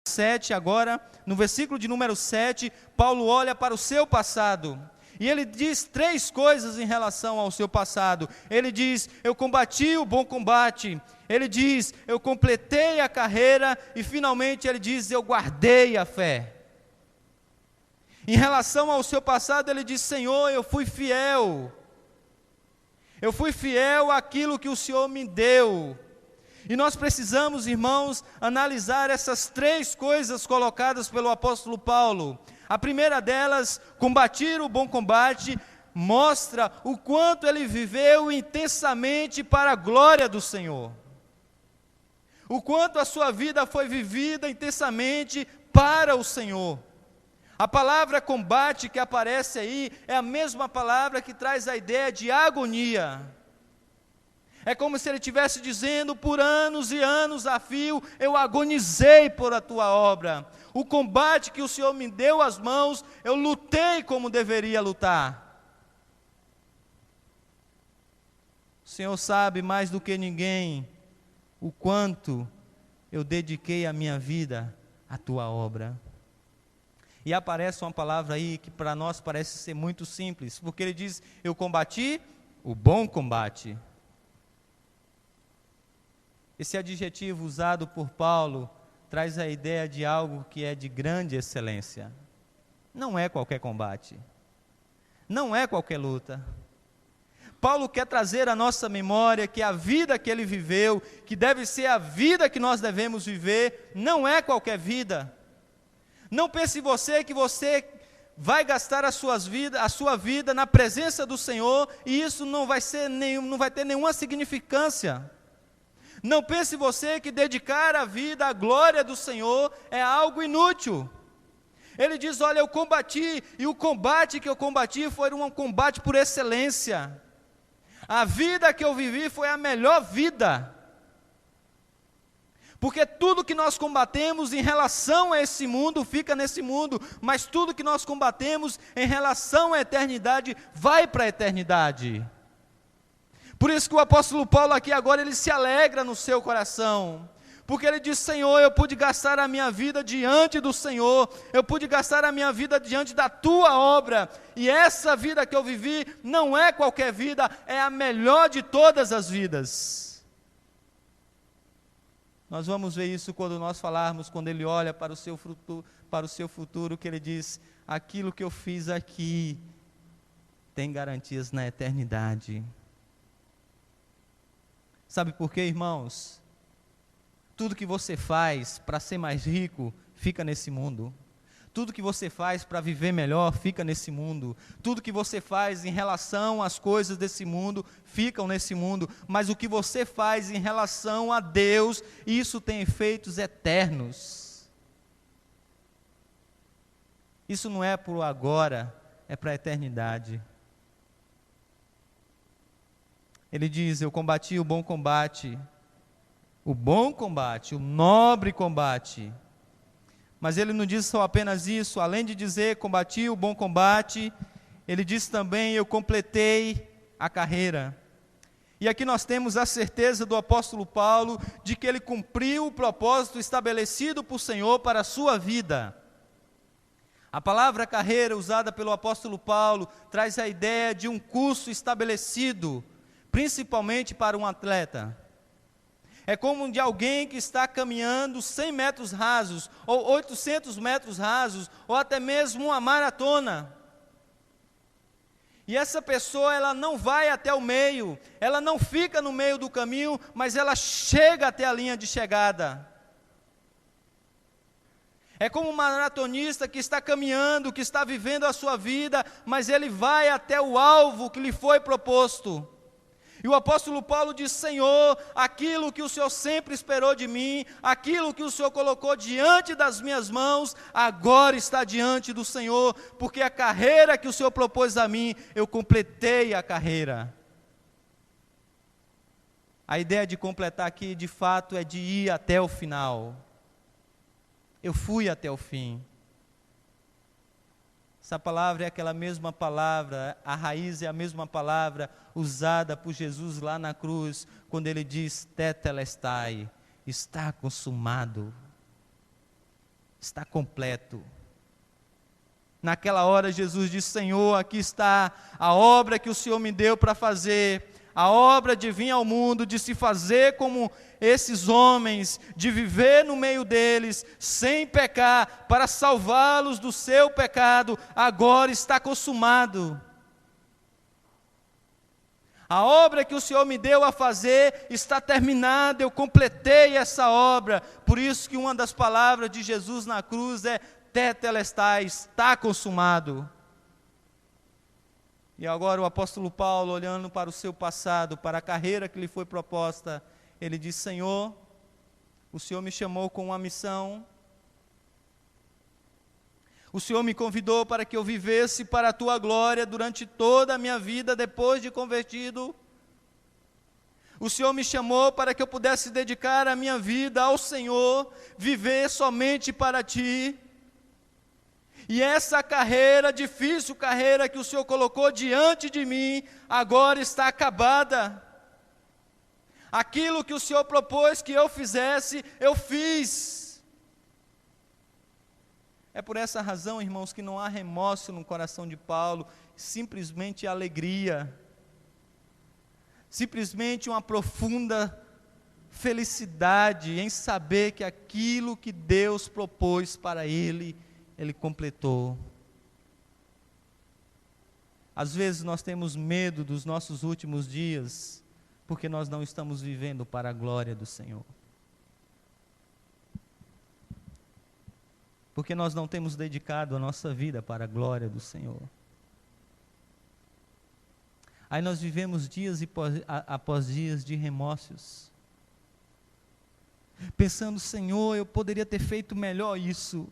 7 agora, no versículo de número 7, Paulo olha para o seu passado. E ele diz 3 coisas em relação ao seu passado. Ele diz: eu combati o bom combate. Ele diz: eu completei a carreira. E finalmente ele diz: eu guardei a fé. Em relação ao seu passado, ele diz: Senhor, eu fui fiel. Eu fui fiel àquilo que o Senhor me deu. E nós precisamos, irmãos, analisar essas 3 coisas colocadas pelo apóstolo Paulo. A primeira delas, combater o bom combate, mostra o quanto ele viveu intensamente para a glória do Senhor. O quanto a sua vida foi vivida intensamente para o Senhor. A palavra combate que aparece aí é a mesma palavra que traz a ideia de agonia. É como se ele estivesse dizendo: por anos e anos a fio, eu agonizei por a tua obra. O combate que o Senhor me deu às mãos, eu lutei como deveria lutar. O Senhor sabe mais do que ninguém o quanto eu dediquei a minha vida à tua obra. E aparece uma palavra aí que para nós parece ser muito simples, porque ele diz: eu combati o bom combate. Esse adjetivo usado por Paulo traz a ideia de algo que é de grande excelência. Não é qualquer combate, não é qualquer luta. Paulo quer trazer à nossa memória que a vida que ele viveu, que deve ser a vida que nós devemos viver, não é qualquer vida. Não pense você que você vai gastar a sua vida na presença do Senhor e isso não vai ter nenhuma significância. Não pense você que dedicar a vida à glória do Senhor é algo inútil. Ele diz: olha, eu combati, e o combate que eu combati foi um combate por excelência. A vida que eu vivi foi a melhor vida. Porque tudo que nós combatemos em relação a esse mundo, fica nesse mundo, mas tudo que nós combatemos em relação à eternidade, vai para a eternidade. Por isso que o apóstolo Paulo aqui agora, ele se alegra no seu coração, porque ele diz: Senhor, eu pude gastar a minha vida diante do Senhor, eu pude gastar a minha vida diante da tua obra, e essa vida que eu vivi, não é qualquer vida, é a melhor de todas as vidas. Nós vamos ver isso quando nós falarmos, quando ele olha para o seu futuro, que ele diz: aquilo que eu fiz aqui, tem garantias na eternidade. Sabe por quê, irmãos? Tudo que você faz para ser mais rico, fica nesse mundo. Tudo que você faz para viver melhor, fica nesse mundo. Tudo que você faz em relação às coisas desse mundo, ficam nesse mundo. Mas o que você faz em relação a Deus, isso tem efeitos eternos. Isso não é para o agora, é para a eternidade. Ele diz: eu combati o bom combate, o nobre combate. Mas ele não diz só apenas isso, além de dizer combati o bom combate, ele diz também: eu completei a carreira. E aqui nós temos a certeza do apóstolo Paulo de que ele cumpriu o propósito estabelecido por Senhor para a sua vida. A palavra carreira usada pelo apóstolo Paulo traz a ideia de um curso estabelecido, principalmente para um atleta. É como de alguém que está caminhando 100 metros rasos, ou 800 metros rasos, ou até mesmo uma maratona. E essa pessoa, ela não vai até o meio, ela não fica no meio do caminho, mas ela chega até a linha de chegada. É como um maratonista que está caminhando, que está vivendo a sua vida, mas ele vai até o alvo que lhe foi proposto. E o apóstolo Paulo diz: Senhor, aquilo que o Senhor sempre esperou de mim, aquilo que o Senhor colocou diante das minhas mãos, agora está diante do Senhor, porque a carreira que o Senhor propôs a mim, eu completei a carreira. A ideia de completar aqui, de fato, é de ir até o final. Eu fui até o fim. Essa palavra é aquela mesma palavra, a raiz é a mesma palavra usada por Jesus lá na cruz, quando ele diz tetelestai, está consumado. está completo. Naquela hora Jesus disse: Senhor, aqui está a obra que o Senhor me deu para fazer, a obra de vir ao mundo, de se fazer como esses homens, de viver no meio deles, sem pecar, para salvá-los do seu pecado, agora está consumado. A obra que o Senhor me deu a fazer está terminada, eu completei essa obra. Por isso que uma das palavras de Jesus na cruz é tetelestai, está consumado. E agora o apóstolo Paulo, olhando para o seu passado, para a carreira que lhe foi proposta, ele diz: Senhor, o Senhor me chamou com uma missão, o Senhor me convidou para que eu vivesse para a Tua glória durante toda a minha vida depois de convertido. O Senhor me chamou para que eu pudesse dedicar a minha vida ao Senhor, viver somente para Ti. E essa carreira, difícil carreira que o Senhor colocou diante de mim, agora está acabada. Aquilo que o Senhor propôs que eu fizesse, eu fiz. É por essa razão, irmãos, que não há remorso no coração de Paulo, simplesmente alegria, simplesmente uma profunda felicidade em saber que aquilo que Deus propôs para ele, Ele completou. Às vezes nós temos medo dos nossos últimos dias, porque nós não estamos vivendo para a glória do Senhor. Porque nós não temos dedicado a nossa vida para a glória do Senhor. Aí nós vivemos dias após dias de remorsos, pensando: Senhor, eu poderia ter feito melhor isso.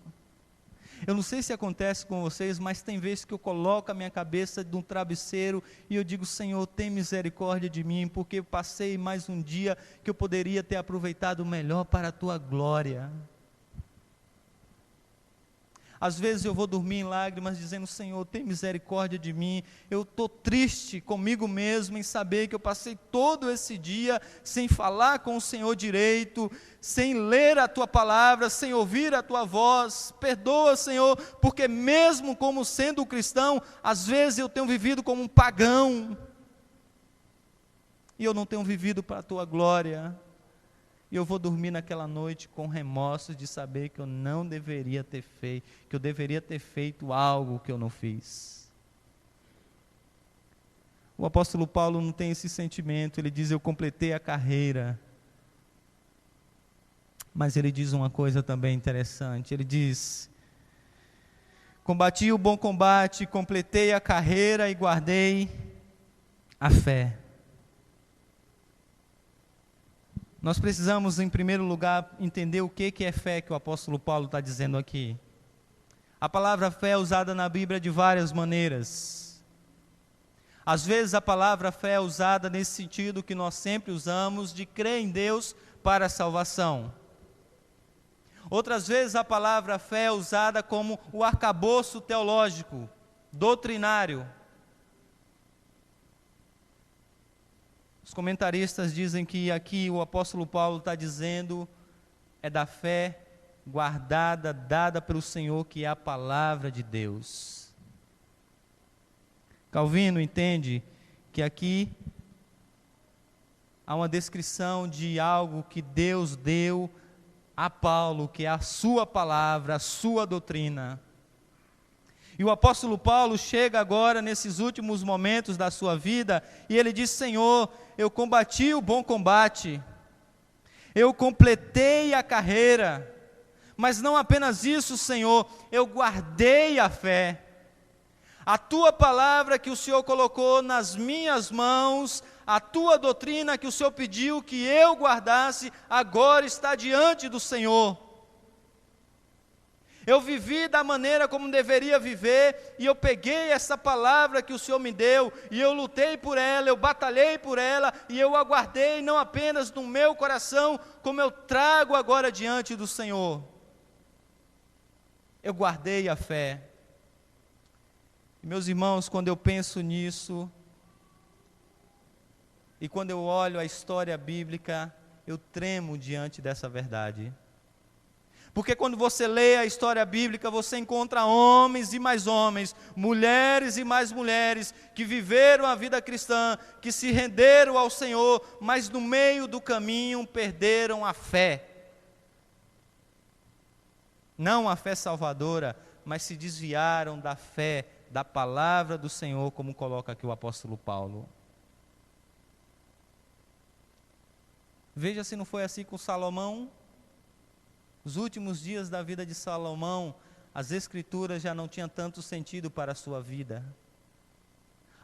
Eu não sei se acontece com vocês, mas tem vezes que eu coloco a minha cabeça de um travesseiro e eu digo: Senhor, tem misericórdia de mim, porque eu passei mais um dia que eu poderia ter aproveitado melhor para a Tua glória. Às vezes eu vou dormir em lágrimas dizendo: Senhor, tem misericórdia de mim. Eu estou triste comigo mesmo em saber que eu passei todo esse dia sem falar com o Senhor direito, sem ler a Tua palavra, sem ouvir a Tua voz. Perdoa, Senhor, porque mesmo como sendo cristão, às vezes eu tenho vivido como um pagão, e eu não tenho vivido para a Tua glória. E eu vou dormir naquela noite com remorso de saber que eu não deveria ter feito, que eu deveria ter feito algo que eu não fiz. O apóstolo Paulo não tem esse sentimento, ele diz: eu completei a carreira. Mas ele diz uma coisa também interessante, ele diz: combati o bom combate, completei a carreira e guardei a fé. Nós precisamos, em primeiro lugar, entender o que é fé que o apóstolo Paulo está dizendo aqui. A palavra fé é usada na Bíblia de várias maneiras. Às vezes a palavra fé é usada nesse sentido que nós sempre usamos, de crer em Deus para a salvação. Outras vezes a palavra fé é usada como o arcabouço teológico, doutrinário. Os comentaristas dizem que aqui o apóstolo Paulo está dizendo é da fé guardada, dada pelo Senhor, que é a palavra de Deus. Calvino entende que aqui há uma descrição de algo que Deus deu a Paulo, que é a sua palavra, a sua doutrina. E o apóstolo Paulo chega agora nesses últimos momentos da sua vida e ele diz: Senhor, eu combati o bom combate, eu completei a carreira, mas não apenas isso, Senhor, eu guardei a fé. A Tua palavra que o Senhor colocou nas minhas mãos, a Tua doutrina que o Senhor pediu que eu guardasse, agora está diante do Senhor. Eu vivi da maneira como deveria viver, e eu peguei essa palavra que o Senhor me deu, e eu lutei por ela, eu batalhei por ela, e eu aguardei não apenas no meu coração, como eu trago agora diante do Senhor. Eu guardei a fé. E, meus irmãos, quando eu penso nisso, e quando eu olho a história bíblica, eu tremo diante dessa verdade. Porque quando você lê a história bíblica, você encontra homens e mais homens, mulheres e mais mulheres, que viveram a vida cristã, que se renderam ao Senhor, mas no meio do caminho perderam a fé. Não a fé salvadora, mas se desviaram da fé, da palavra do Senhor, como coloca aqui o apóstolo Paulo. Veja se não foi assim com Salomão. Os últimos dias da vida de Salomão, as escrituras já não tinham tanto sentido para a sua vida.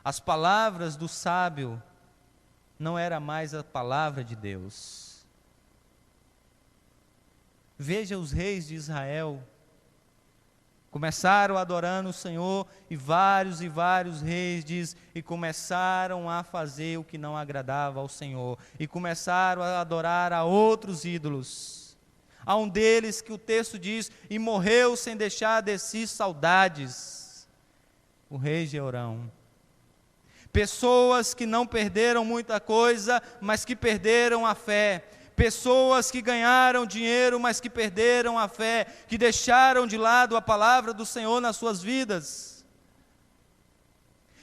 As palavras do sábio não era mais a palavra de Deus. Veja os reis de Israel, começaram adorando o Senhor, e vários reis, diz, e começaram a fazer o que não agradava ao Senhor, e começaram a adorar a outros ídolos. Há um deles que o texto diz, e morreu sem deixar de si saudades, o rei Jeorão. Pessoas que não perderam muita coisa, mas que perderam a fé. Pessoas que ganharam dinheiro, mas que perderam a fé, que deixaram de lado a palavra do Senhor nas suas vidas.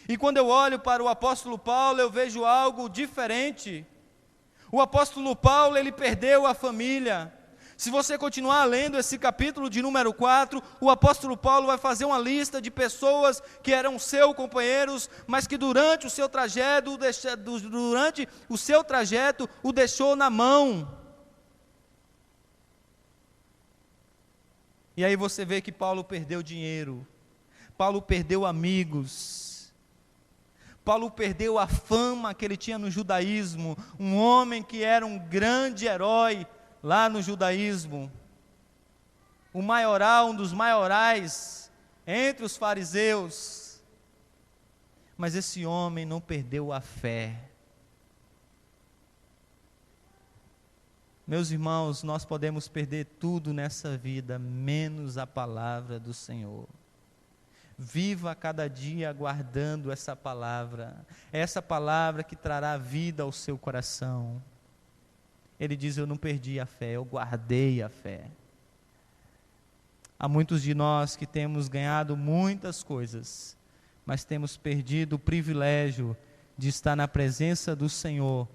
E quando eu olho para o apóstolo Paulo, eu vejo algo diferente. O apóstolo Paulo, ele perdeu a família. Se você continuar lendo esse capítulo de número 4, o apóstolo Paulo vai fazer uma lista de pessoas que eram seus companheiros, mas que durante o seu trajeto o deixou na mão. E aí você vê que Paulo perdeu dinheiro, Paulo perdeu amigos, Paulo perdeu a fama que ele tinha no judaísmo, um homem que era um grande herói lá no judaísmo, o maioral, um dos maiorais entre os fariseus. Mas esse homem não perdeu a fé. Meus irmãos, nós podemos perder tudo nessa vida, menos a palavra do Senhor. Viva cada dia aguardando essa palavra que trará vida ao seu coração. Ele diz, eu não perdi a fé, eu guardei a fé. Há muitos de nós que temos ganhado muitas coisas, mas temos perdido o privilégio de estar na presença do Senhor,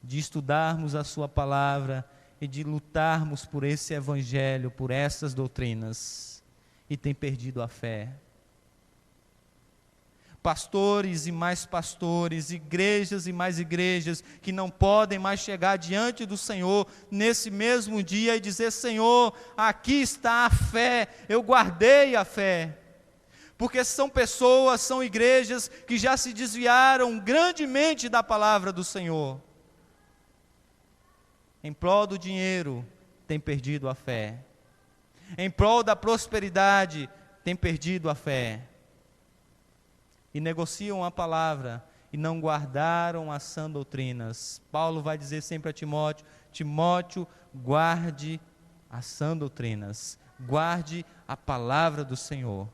de estudarmos a sua palavra e de lutarmos por esse evangelho, por essas doutrinas, e tem perdido a fé. Pastores e mais pastores, igrejas e mais igrejas, que não podem mais chegar diante do Senhor nesse mesmo dia e dizer, Senhor, aqui está a fé, eu guardei a fé. Porque são pessoas, são igrejas que já se desviaram grandemente da palavra do Senhor. Em prol do dinheiro, tem perdido a fé. Em prol da prosperidade, tem perdido a fé. E negociam a palavra e não guardaram as sãs doutrinas. Paulo vai dizer sempre a Timóteo, Timóteo, guarde as sãs doutrinas, guarde a palavra do Senhor.